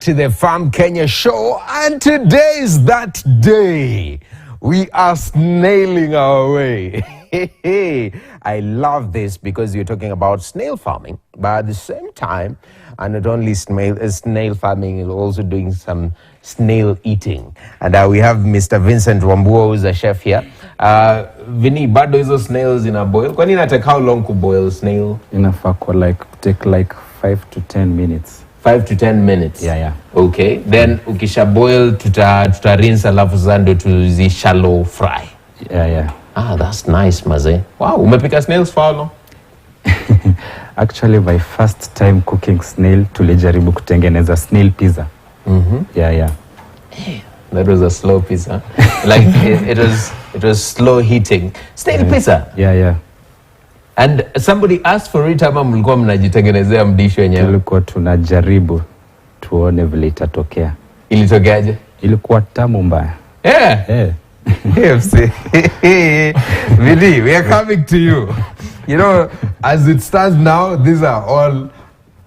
to the Farm Kenya show, and today is that day. We are snailing our way. I love this because you're talking about snail farming, but at the same time, and not only snail farming, you're also doing some snail eating. And we have Mr. Vincent Wambua, who's a chef here. Vinny, bado hizo snails in a boil. Kwani inatake how long to boil snail? Inafaa take like 5 to 10 minutes. 5 to 10 minutes. Yeah. Okay. Then ukisha boil tuta rinse alafu zando tuzi shallow fry. Yeah. Ah, that's nice, maze. Wow, umepika snails for how long? Actually, my first time cooking snail, tulijaribu kutengeneza snail pizza. Yeah. Hey, that was a slow pizza. Like it was slow heating. Snail pizza. Yeah. And somebody asked for it ama mlikuwa mnajitengenezea mdishi wenyewe? Tulikuwa tunajaribu tuone vile itatokea. Ilitokeaje? Ilikuwa tamu mbaya. Yeah. KFC. Vili, we are coming to you. You know, as it stands now, these are all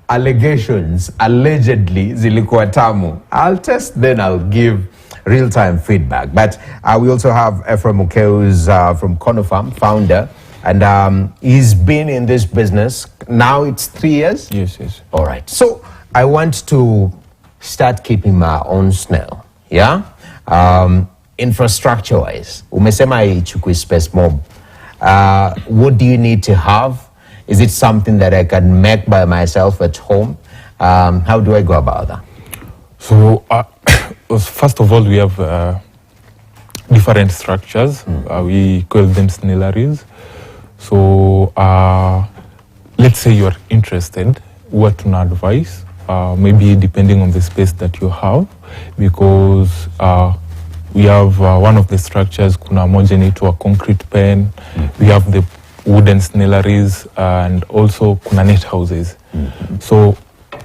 allegations. Allegedly, zilikuwa tamu. I'll test, then I'll give real-time feedback. But we also have Ephraim Ukeu, who's from Kono Farm, founder. And he's been in this business. Now it's 3 years? Yes. All right. So I want to start keeping my own snail. Yeah? Infrastructure-wise, umesema ichukui space mob. What do you need to have? Is it something that I can make by myself at home? How do I go about that? So first of all, we have different structures. We call them snaileries. So let's say you're interested, what to advise, maybe depending on the space that you have, because we have one of the structures, kuna moja inaitwa concrete pen, we have the wooden snaileries, and also kuna net houses. So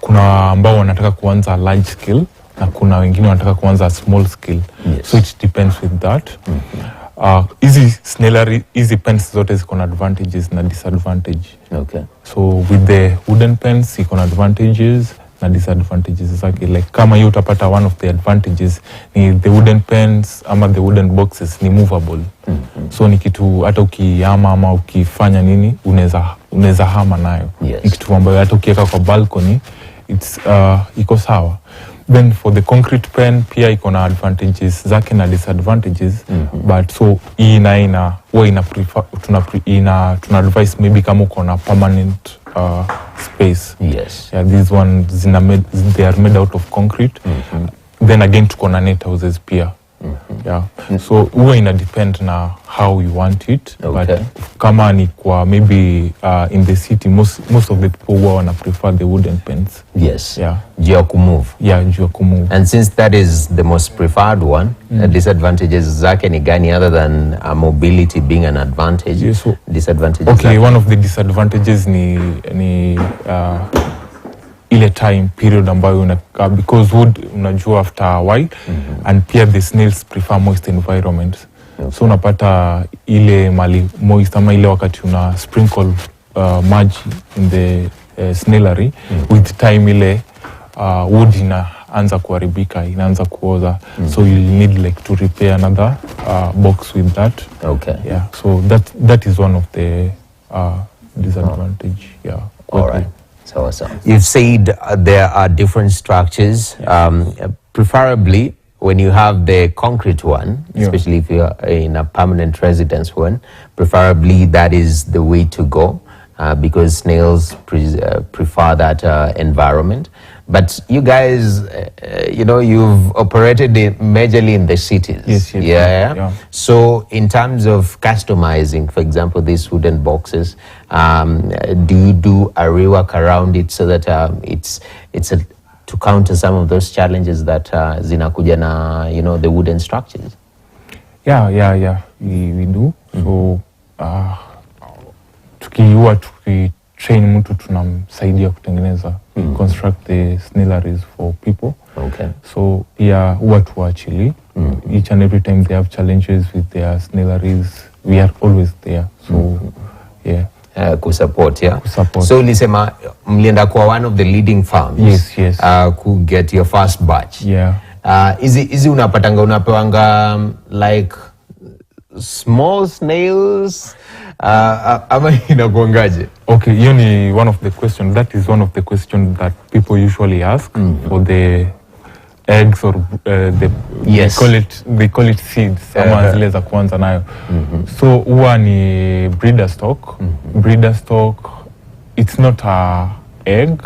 kuna ambao wanataka kuanza large scale, na kuna wengine wanataka kuanza small scale. So it depends with that. Easy pens zote ziko na advantages na disadvantage. Okay. So with the wooden pens iko na advantages na disadvantages zake. Like kama hiyo utapata, one of the advantages ni the wooden pens ama the wooden boxes ni movable. So ni kitu hata ukihama ama ukifanya nini unaweza hama nayo. Ni kitu ambayo hata ukiweka kwa balcony it's iko sawa. Then for the concrete pen pia iko na advantages zake na disadvantages. But so tuna advise maybe kama uko na permanent space. Yes. Yeah, these ones they are made out of concrete. Then again tuko na net houses pia. Yeah. So huwa ina depend na how you want it. Okay. But kama ni kwa maybe in the city, most of the people huwa wana prefer the wooden pens. Yes. Yeah. Juu ya kumove. Yeah, juu ya kumove. And since that is the most preferred one, disadvantages zake ni gani other than mobility being an advantage? Yes, so, disadvantages. Okay, zake. one of the disadvantages ni ile time period ambayo because wood unajua after a while, and pia the snails prefer moist environments. Okay. So unapata ile mali moist ama ile wakati una sprinkle maji in the snailary, with time ile wood inaanza kuharibika, inaanza kuoza. So you need like to repair another box with that. Okay. Yeah. So that is one of the disadvantage. Yeah. All right. So you've said there are different structures. Preferably when you have the concrete one, especially if you're in a permanent residence one, preferably that is the way to go, because snails prefer that environment. But you guys, you've operated majorly in the cities. Yes. Yeah. So in terms of customizing, for example, these wooden boxes, do you do a rework around it so that to counter some of those challenges that zinakuja na, the wooden structures? Yeah. We do. So tukitrain mtu tunamsaidia kutengeneza, construct the snaileries for people. Okay. So huwa tuachili. Each and every time they have challenges with their snaileries, we are always there. So yeah. kusupport, yeah? Kusupport. So ulisema mlienda kwa one of the leading farms. Yes, yes. Ku get your first batch. Yeah. Hizi unapewanga like small snails ama inakuangaje? Okay, hiyo ni one of the questions. That is one of the questions that people usually ask for the eggs or Yes. they call it seeds ama zile za kwanza nayo. So huwa ni breeder stock. Breeder stock, it's not a egg.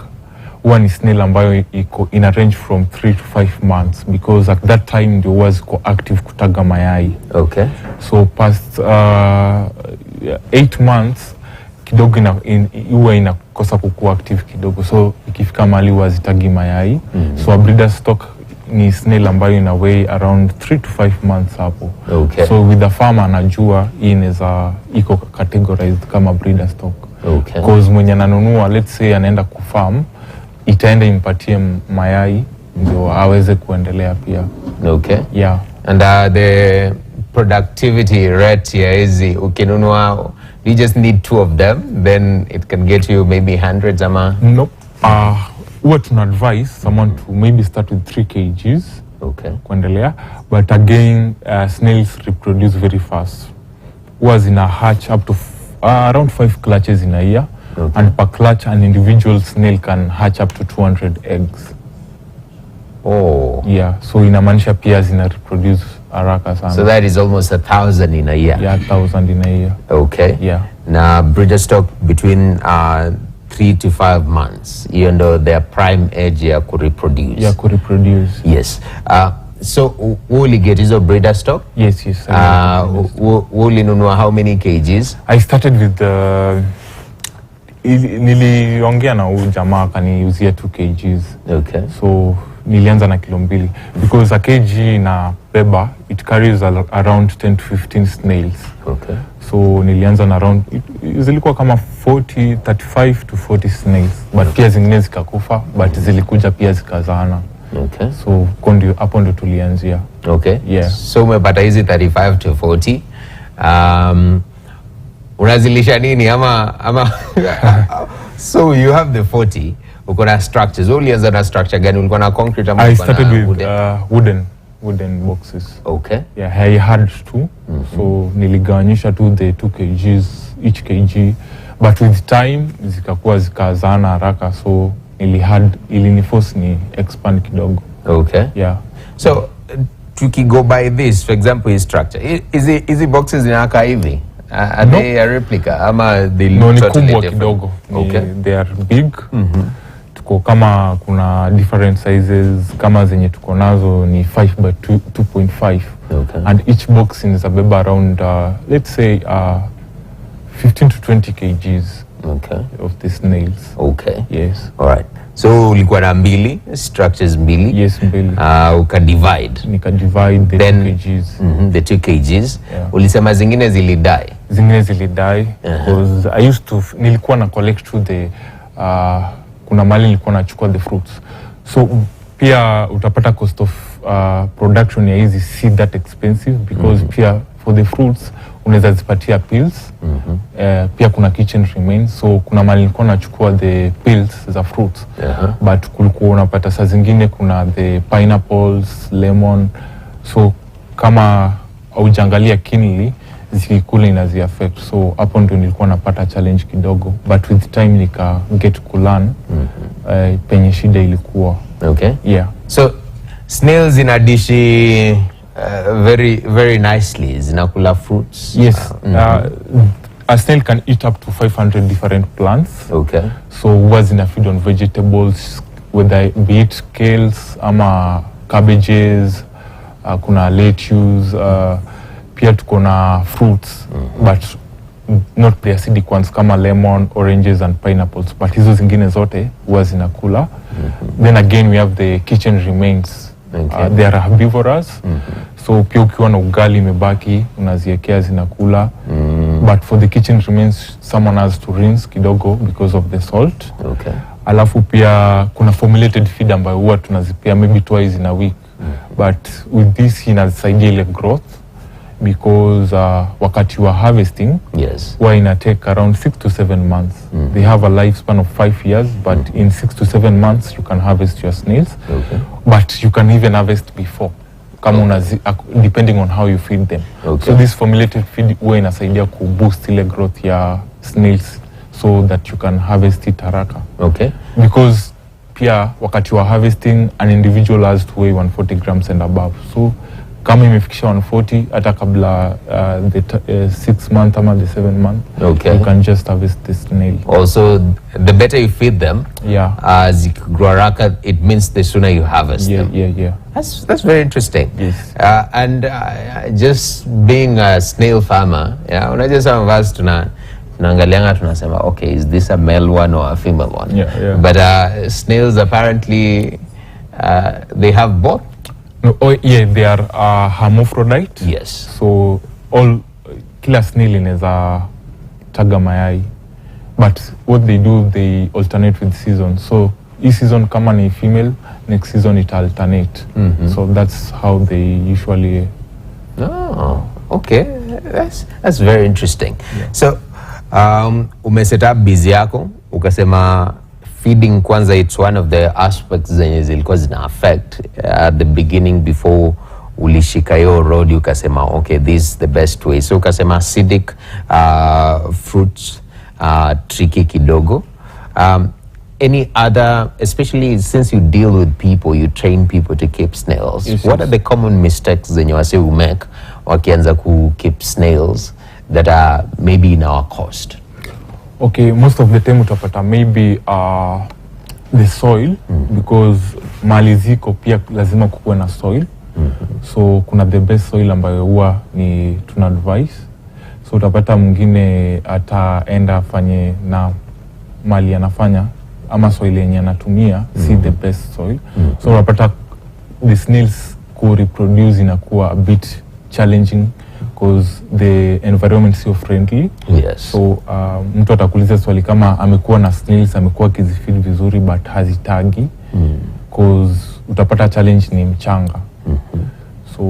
Huwa ni snail ambayo iko ina range from 3 to 5 months because at that time ndio huwa ziko active kutaga mayai. Okay. So past 8 months kidogo huwa inakosa kukua active kidogo, so ikifika mahali huwa zitagi mayai. So a breeder stock ni snail ambayo ina weigh around 3 to 5 months hapo. Okay. So with the farmer anajua hii inaweza iko categorized kama breeder stock. Okay. Because mwenye ananunua, let's say anaenda kufarm, itaenda impatie mayai ndio aweze kuendelea pia. Okay. Yeah. And the productivity rate ya hizi ukinunua, you just need 2 of them, then it can get you maybe hundreds ama? Nope. What to advise someone to maybe start with 3 kgs. Okay. Kuendelea. But again, snails reproduce very fast. Was in a hatch up to around 5 clutches in a year. Okay. And per clutch, an individual snail can hatch up to 200 eggs. Oh. Yeah. So inamaanisha pia zina reproduce haraka sana. So that is almost 1,000 in a year. Yeah, 1,000 in a year. Okay. Yeah. Na breeder stock between 3 to 5 months, even though their prime age ya kureproduce. Yeah, kureproduce. Yes. So uliget hizo breeder stock? Yes, yes. Ulinunua how many kgs? I started with niliongea na huyu jamaa akaniuzia 2 kgs. Okay. So nilianza na kilo 2 because a kg na beba it carries around 10 to 15 snails. Okay. So nilianza na around zilikuwa kama 35 to 40 snails, but pia zingine zikakufa, but zilikuja pia zikazaana. Okay. So hapo ndo tulianzia. Okay. Yeah. So umepata hizi 35 to 40. Unazilisha nini ama so you have the 40, uko na structures. Ulianza na structure gani? Ulikuwa na concrete ama I started with wooden boxes. Okay. Yeah, I had 2. So niligawanyisha tu the 2 kgs each kg, but with time zikakuwa zikazana haraka, so iliniforce ni expand kidogo. Okay. Yeah. So tukigo by this, for example, his structure, is the boxes inaka hivi? Are they a replica ama they look totally different? Kidogo. Okay. They are big. Tuko kama kuna different sizes, kama zenye tuko nazo ni 5 by 2.5. Okay. And each box is abeba around let's say 15 to 20 kgs. Okay. Of the snails. Okay. Yes. All right. So ulikuwa na structures 2. Yes, 2. Ukadivide. Nikadivide the Then 2 kgs. The 2 kgs. Yeah. Ulisema zingine zilidai. Because I used to nilikuwa na collect to the kuna mali nilikuwa nachukua the fruits. So pia utapata cost of production ya hizi si that expensive because pia for the fruits unaweza zipatia pills. Pia kuna kitchen remains, so kuna mali nilikuwa nachukua the pills za fruits. But kulikuwa unapata saa zingine kuna the pineapples, lemon, so kama aujangalia keenly zikikula inazi affect, so hapo ndio nilikuwa napata challenge kidogo, but with time nika get kulearn penye shida ilikuwa. Okay. Yeah. So snails inadishi very very nicely, zinakula fruits. Yes. A snail can eat up to 500 different plants. Okay. So huwa zina feed on vegetables, whether be it kales ama cabbages, kuna lettuce, pia tuko na fruits, but not the acidic ones kama lemon, oranges and pineapples, but hizo zingine zote huwa zinakula. Then again we have the kitchen remains. Okay. They are herbivorous. So pia ukiwa na ugali imebaki unaziekea zinakula. But for the kitchen remains someone has to rinse kidogo because of the salt. Okay. Alafu pia kuna formulated feed ambayo huwa tunazipea maybe twice in a week. But with this inasaidia ile growth because wakati wa harvesting Yes. huwa ina take around 6 to 7 months. They have a lifespan of 5 years, but in 6 to 7 months you can harvest your snails. Okay. But you can even harvest before kama depending on how you feed them. Okay. So this formulated feed huwa inasaidia ku boost ile growth ya snails so that you can harvest it haraka. Okay. Because pia wakati wa harvesting an individual has to weigh 140 grams and above. So kama imefikisha 140 hata kabla the 6 month ama the 7 month, okay, you can just harvest the snail. Also, the better you feed them, yeah, as you grow haraka, it means the sooner you harvest them. Yeah. That's very interesting. Yes. And just being a snail farmer, yeah, unajua some of us tunaangalianga tunasema, okay, is this a male one or a female one? Yeah. But snails apparently they have both. No, they are hermaphrodite. Yes. So kila snail inaweza taga mayai, but what they do, they alternate with season. So each season kama ni female, next season it alternate. So that's how they usually. Oh, okay. That's very interesting. Yeah. So umeset up busy yako ukasema feeding kwanza, it's one of the aspects zenye zilikuwa zina affect at the beginning before ulishika yo road, ukasema okay, this is the best way. So ukasema acidic fruits tricky kidogo. Any other, especially since you deal with people, you train people to keep snails. Yes, what are the common mistakes zenye wase make wakianza ku keep snails that are maybe in our cost? Okay, most of the time utapata maybe the soil, because mali ziko pia lazima kukuwe na soil. So kuna the best soil ambayo huwa ni tuna advice. So utapata mwingine ataenda afanye na mali anafanya ama soil yenye anatumia si the best soil. So utapata the snails ku reproduce inakuwa a bit challenging because the environment sio friendly. Yes. So mtu atakuuliza swali kama amekuwa na snails, amekuwa akizifeed vizuri but hazitagi, because utapata challenge ni mchanga. So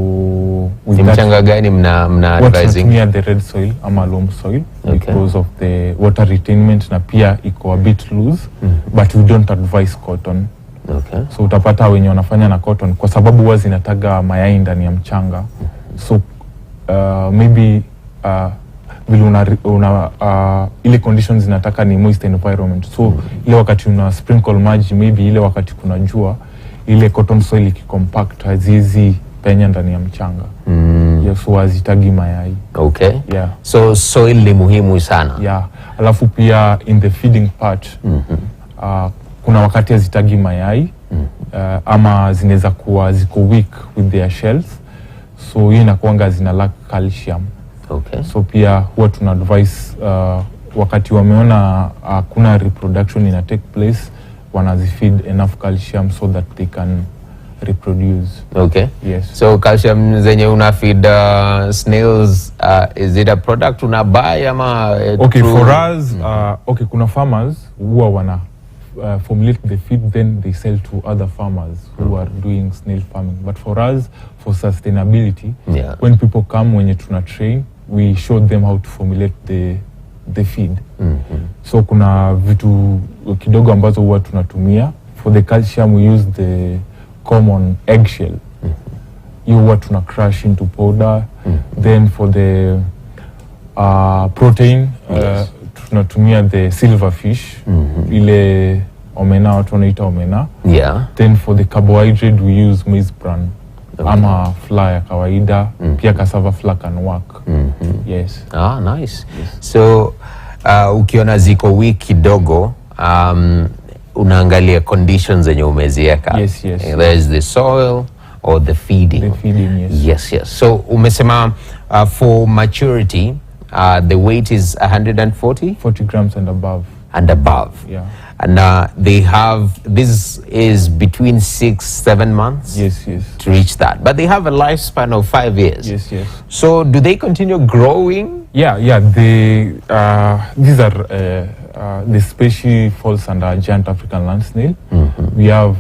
ni mchanga gani mna advising? Near the red soil ama loam soil, okay, because of the water retainment na pia iko a bit loose, but we don't advise cotton. Okay. So utapata wenye wanafanya na cotton kwa sababu huwa zinataga mayai ndani ya mchanga. So maybe vile ile conditions zinataka ni moist environment. So ile wakati una sprinkle maji, maybe ile wakati kuna jua, ile cotton soil ikicompact hazizi penya ndani ya mchanga. Yeah, so hazitagi mayai. Okay. Yeah. So soil ni muhimu sana. Yeah. Alafu pia in the feeding part, kuna wakati hazitagi mayai, ama zinaweza kuwa ziko weak with their shells. So hii inakuanga zina lack calcium. Okay. So pia huwa tuna advise wakati wameona kuna reproduction ina take place, wanazifeed enough calcium so that they can reproduce. Okay. Yes. So calcium zenye una feed snails, is it a product una buy ama okay, for us, okay, kuna farmers huwa wana formulate the feed, then they sell to other farmers who are doing snail farming. But for us, for sustainability, yeah, when people come, when you tuna train, we show them how to formulate the feed. So kuna vitu kidogo ambazo huwa tunatumia. For the calcium, we use the common eggshell. You huwa tuna crush into powder. Then for the protein, yes, tunatumia the silverfish, ile omena, watu wanaita omena. Yeah. Then for the carbohydrate we use maize bran, okay, ama flour ya kawaida, pia cassava flour can work. Yes. Ah, nice. Yes. So ukiona ziko weak kidogo, unaangalia conditions zenye umezieka. Yes. There is the soil or the feeding. The feeding, yes. Yes. So umesema for maturity, the weight is 140? 40 grams and above. And above. Yeah. And they have, this is between 6-7 months? Yes. To reach that. But they have a lifespan of 5 years. Yes. So do they continue growing? Yeah. They, these are the species falls under giant African land snail. We have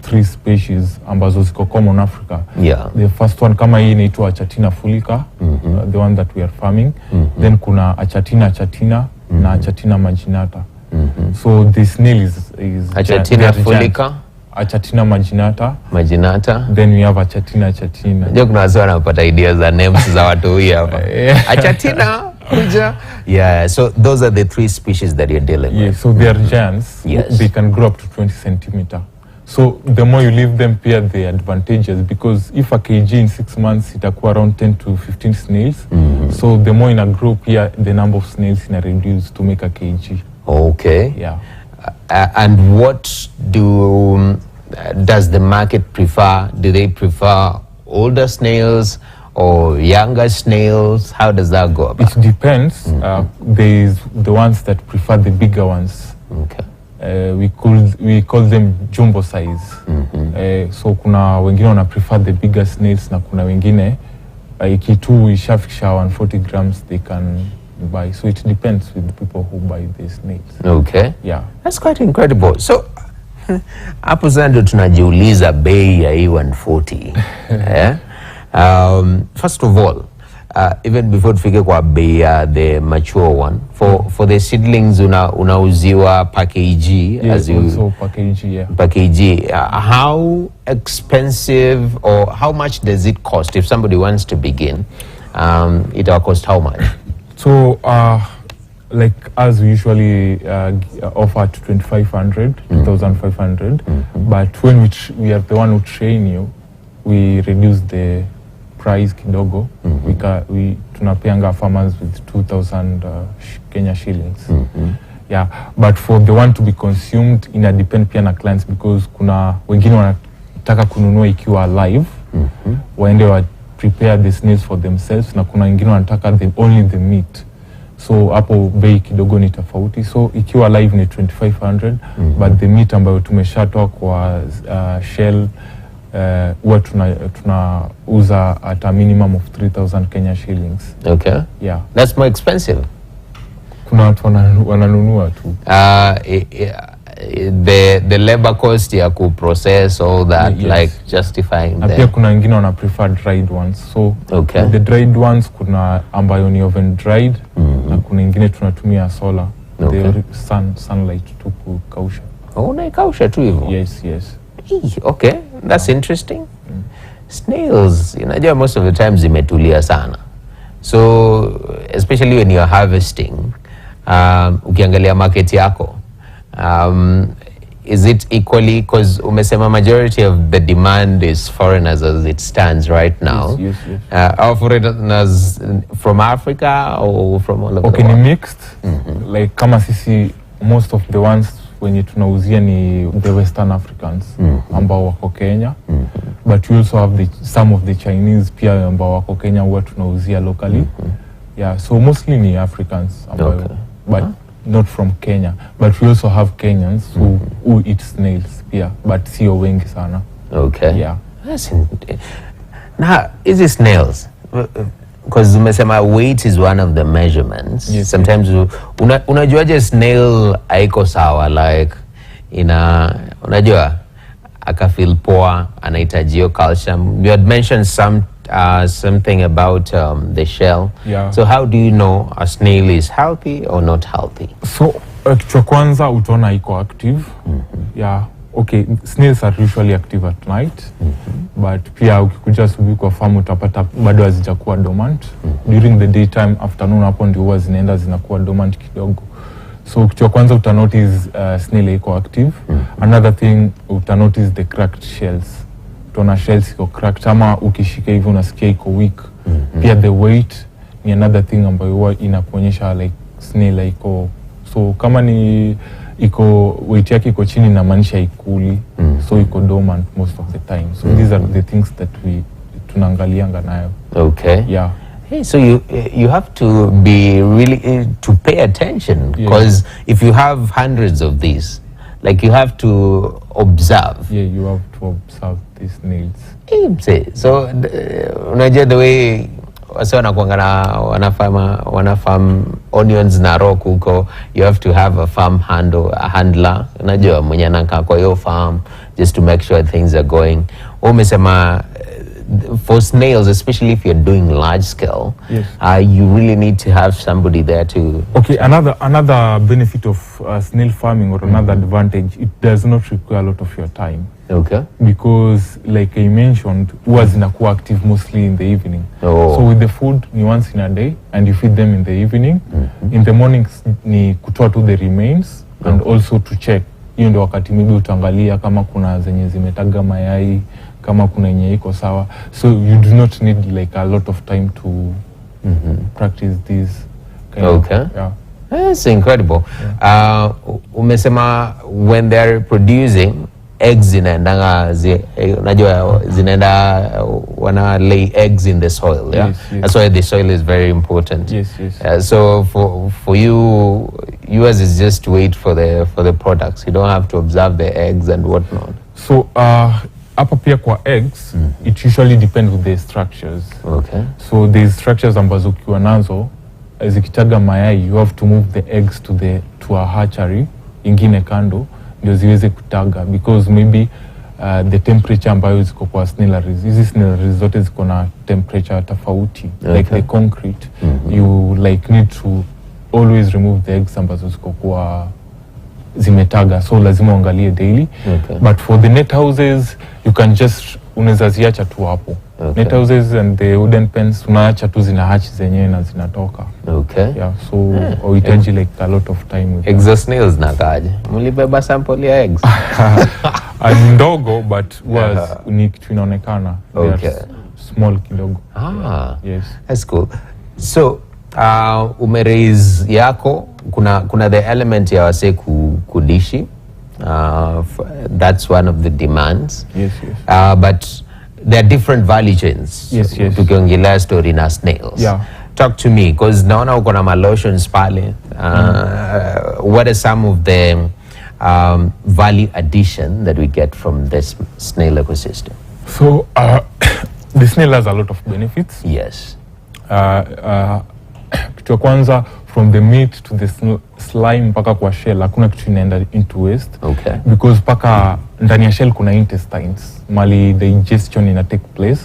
3 species ambazo ziko common Africa. Yeah. The first one kama hii inaitwa Achatina fulica, the one that we are farming. Then kuna Achatina na Achatina marginata. So the snail is Achatina fulica, Achatina marginata. Then we have Achatina. Ndio kuna watu wanapata ideas za names za watu hii hapa. Achatina kuja. Yeah, so those are the 3 species that you're dealing with. Yeah, so they are giants. Yes. They can grow up to 20 centimeter. So the more you leave them pair, the advantages, because if a kg in 6 months itakuwa around 10 to 15 snails. So the more in a group here, the number of snails in a reduce to make a kg. Okay. Yeah. And what does the market prefer? Do they prefer older snails or younger snails? How does that go about? It depends. There is the ones that prefer the bigger ones. Okay. We call them jumbo size. So kuna wengine wana prefer the bigger snails na kuna wengine ikitu ishafikisha 140 grams they can buy. So it depends with the people who buy the snails. Okay. Yeah. That's quite incredible. So hapo sasa ndio tunajiuliza bei ya hii 140. First of all, even before tufike kwa bei ya the mature one, for the seedlings unauziwa per kg, Yeah, as you also per kg, yeah. per kg. How expensive or how much does it cost if somebody wants to begin? It will cost how much? So like as we usually offer to 2,500, 2,500, but when we are the one who train you, we reduce the price kidogo. We tunapeanga farmers with 2,000 Kenya shillings. Yeah, but for the one to be consumed ina depend pia na clients, because kuna wengine wanataka kununua ikiwa alive, waende wa prepare the snails for themselves, na kuna wengine wanataka only the meat. So hapo bei kidogo ni tofauti. So ikiwa live ni 2,500, but the meat ambayo tumeshatoa kwa shell huwa tunauza at a minimum of 3,000 Kenya shillings. Okay. Yeah. That's more expensive. Kuna watu wananunua tu. The labor cost ya ku process all that, Yes. like justifying Na pia them. kuna wengine wana prefer dried ones. So Okay. the dried ones kuna ambayo ni oven dried, na kuna wengine tunatumia solar. Okay. The sunlight tu kukausha. Unaikausha tu hivyo. Yes. Okay, that's interesting. Snails, unajua most of the time zimetulia sana. So especially when you're harvesting, ukiangalia market yako, is it equally, because umesema majority of the demand is foreigners as it stands right now. Yes. Are foreigners from Africa or from all over Okay, the ni world? mixed. Like kama sisi, most of the ones wenye tunauzia ni the Western Africans ambao wako Kenya, but we also have some of the Chinese pia ambao wako Kenya huwa tunauzia locally. Yeah, so mostly ni Africans ambao, Okay. but not from Kenya, but we also have Kenyans who eat snails pia, but sio wengi sana. Okay. Yeah. Now, is it snails? Because umesema weight is one of the measurements. Yes, sometimes unajuaje snail haiko sawa, like unajua akafeel poa, anahitaji calcium. You had mentioned something about the shell. Yeah. So how do you know a snail is healthy or not healthy? So kitu kwanza utaona iko active. Yeah. Okay, snails are usually active at night, but pia ukikuja asubuhi kwa farm utapata bado hazijakuwa dormant. During the daytime, afternoon hapo ndio huwa zinaenda zinakuwa dormant kidogo. So kitu kwanza utanotice snail iko active. Another thing utanotice the cracked shells. Utaona shells iko cracked, ama ukishika hivi unasikia iko weak. Pia the weight ni another thing ambayo huwa inakuonyesha like snail iko, so kama ni iko weight yake iko chini na maanisha ikuli, so iko dormant most of the time. So these are the things that we tunaangalianga nayo. Okay. Yeah. Hey, so you have to be really to pay attention, because if you have hundreds of these, like you have to observe. Yeah, you have to observe these snails. So unajua the way wase wanakuanga na wanafarm onions na rock huko, you have to have a handler, unajua mwenye anakaa kwa hiyo farm just to make sure things are going. Umesema for snails, especially if you're doing large scale, yes. You really need to have somebody there to... Okay, another benefit of snail farming, or another advantage, it does not require a lot of your time. Okay. Because like I mentioned, huwa zinakuwa active mostly in the evening. Oh. So with the food ni once in a day and you feed them in the evening. In the mornings ni kutoa to the remains and also to check. Hiyo ndio wakati maybe utaangalia kama kuna zenye zimetaga mayai, kama kuna yenye iko sawa. So you do not need like a lot of time to practice this kind of, yeah. That's incredible. Yeah. Umesema when they're producing eggs zinaendanga unajua zinaenda wana lay eggs in the soil, yeah? Yes, yes. That's why the soil is very important. Yes, yes. So for you, yours is just to wait for the products. You don't have to observe the eggs and whatnot. So hapa pia kwa eggs, it usually depends with the structures. Okay. So the structures ambazo ukiwa nazo zikitaga mayai, you have to move the eggs to a hatchery ingine kando ndio ziweze kutaga, because maybe the temperature ambayo ziko kwa snailers, hizi snailers zote ziko na temperature tofauti. Okay. Like the concrete, you like need to always remove the eggs ambazo ziko kwa zimetaga, so lazima uangalie daily. Okay. But for the net houses, you can just unaweza ziacha tu hapo. Okay. Net houses and the wooden pens unaacha tu zina hatch zenyewe na zinatoka. Okay. Yeah, so uhitaji like a lot of time with eggs snails na kaje. Mlibeba sample ya eggs? Ndogo, but was ni kitu inaonekana. Okay. Small kidogo. Yes. That's cool. So umeraise yako kuna the element ya wase kudishi. That's one of the demands. Yes, yes. But there are different value chains. Yes, yes. Tukiongelea story na snails. Yeah. Talk to me, because naona uko na lotions pale. What are some of the value addition that we get from this snail ecosystem? So the snail has a lot of benefits. Yes. Kitu ya kwanza, from the meat to the slime mpaka kwa shell, hakuna kitu inaenda into waste. Okay. Because paka ndani ya shell kuna intestines, mali digestion ina take place.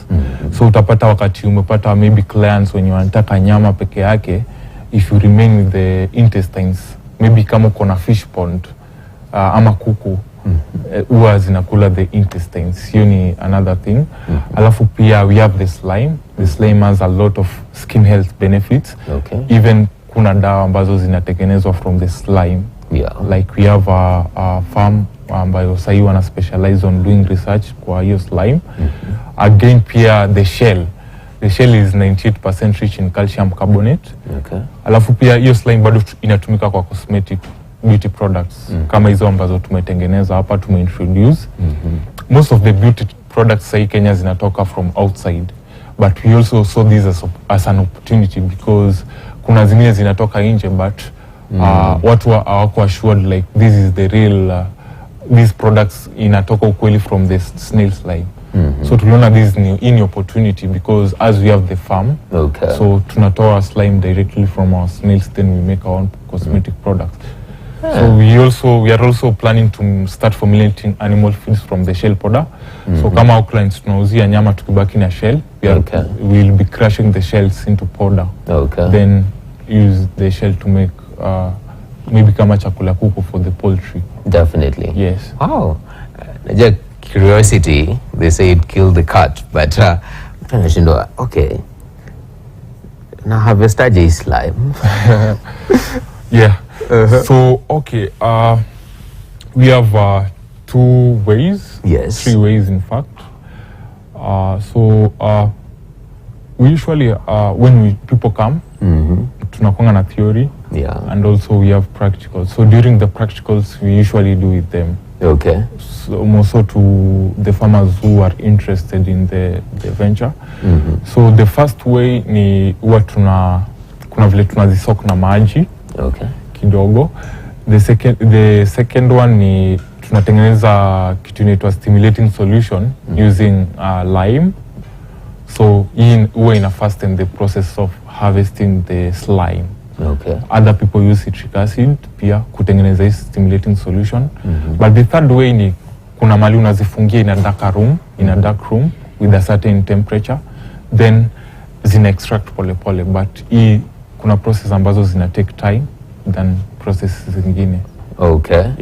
So utapata wakati umepata maybe clients wenye wanataka nyama peke yake, if you remain with the intestines, maybe kama uko na fish pond ama kuku, huwa zinakula the intestines. Hiyo ni another thing. Alafu pia we have the slime. The slime has a lot of skin health benefits. Okay. Even kuna dawa ambazo zinatengenezwa from the slime. Yeah. Like we have a farm ambayo sahi wana specialize on doing research kwa hiyo slime. Again pia the shell. The shell is 98% rich in calcium carbonate. Okay. Alafu pia hiyo slime bado inatumika kwa cosmetic beauty products kama hizo ambazo tumetengeneza hapa, tumeintroduce. Most of the beauty products sahi Kenya zinatoka from outside, but we also saw this as an opportunity, because kuna zingine zinatoka nje but watu hawako assured like this is the real these products inatoka ukweli from the snail slime. So tuliona this ni opportunity, because as we have the farm, okay, so tunatoa slime directly from our snails, then we make our own cosmetic products. So we are also planning to start formulating animal feeds from the shell powder. So kama our clients tunauzia nyama tukibaki na shell, we'll be crushing the shells into powder. Okay. Then use the shell to make maybe kama chakula kuku for the poultry. Definitely. Yes. Wow. Just curiosity, they say it killed the cat, but okay. Now harvestaje slime. Yeah. So okay, we have 2 ways. Yes. 3 ways in fact. So we usually when people come, tunakuanga na theory, and also we have practicals. So during the practicals we usually do with them. Okay. So more so to the farmers who are interested in the venture. So the first way ni huwa kuna vile tunazisok na maji. Okay. Kidogo. The second one ni tunatengeneza kitu inaitwa stimulating solution using lime. So we're in a fast in the process of harvesting the slime. Okay. Other people use citric acid pia kutengeneza hii stimulating solution. But the third way ni kuna mali unazifungia in a dark room with a certain temperature, then zina extract pole pole, but kuna process ambazo zina take time than processes zingine. Okay.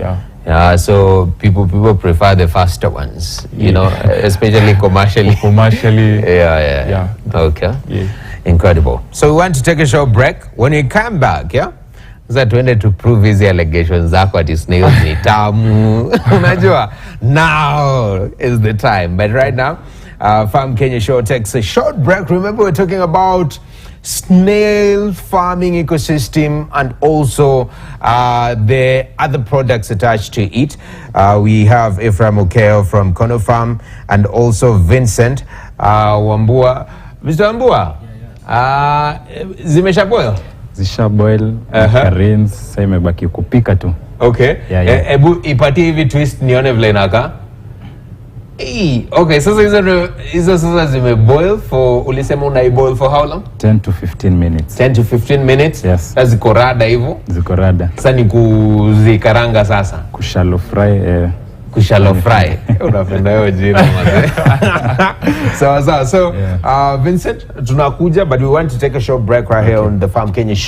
Yeah, so people prefer the faster ones, you know, especially commercially. Yeah. Okay. Yeah. Incredible. So we want to take a short break. When we come back, that we need to prove these allegations zako ati snails ni tamu. Unajua, now is the time. But right now, Farm Kenya Show takes a short break. Remember, we're talking about snail farming ecosystem and also the other products attached to it. We have Ephraim Okeo from Kono Farm and also Vincent Wambua. Mr. Wambua, zimesha boil? Zisha boil, rinse, sasa imebaki kupika tu. Okay. Ebu ipatie hivi twist nione vile inakaa. Okay, sasa hizo sasa zimeboil for, ulisema unaiboil for how long? 10 to 15 minutes. 10 to 15 minutes? Yes. Sasa ziko rada hivyo? Ziko rada. Sasa ni kuzikaranga sasa? Kushallow fry. Kushallow fry. Unapenda hiyo jina mzee. So Vincent, tunakuja, but we want to take a short break right here on the Farm Kenya Show.